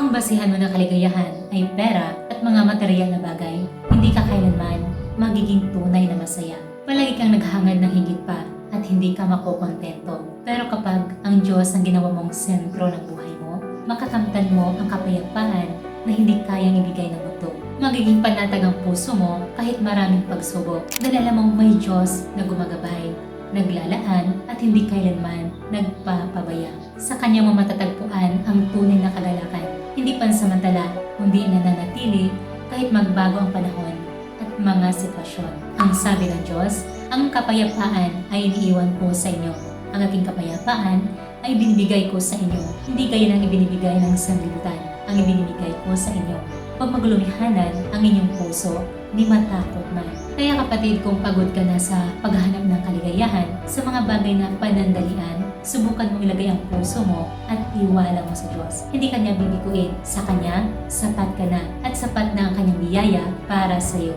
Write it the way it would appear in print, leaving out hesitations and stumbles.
ang basihan mo ng kaligayahan ay pera at mga material na bagay, hindi ka kailanman magiging tunay na masaya. Palagi kang naghangad ng higit pa at hindi ka makokontento. Pero kapag ang Diyos ang ginawa mong sentro ng buhay mo, makakamtan mo ang kapayapaan na hindi kayang ibigay ng mundo. Magiging panatag ang puso mo kahit maraming pagsubok. Dahil alam mong may Diyos na gumagabay, naglalaan at hindi kailanman nagpapabaya. Sa Kanya mo matatagpuan ang tunay na kagalakan. Hindi pansamantala, kundi nananatili kahit magbago ang panahon at mga sitwasyon. Ang sabi ng Diyos, ang kapayapaan ay iniiwan ko sa inyo. Ang aking kapayapaan ay binibigay ko sa inyo. Hindi gaya ng ibinibigay ng sanglibutan. Ang ibinibigay ko sa inyo. Huwag maglumihanan ang inyong puso, ni matakot man. Kaya kapatid, kung pagod ka na sa paghahanap ng kaligayahan sa mga bagay na panandalian, subukan mong ilagay ang puso mo at iwala mo sa Diyos. Hindi Kanya bibiguin. Sa Kanya, sapat ka na at sapat na ang Kanyang biyaya para sa iyo.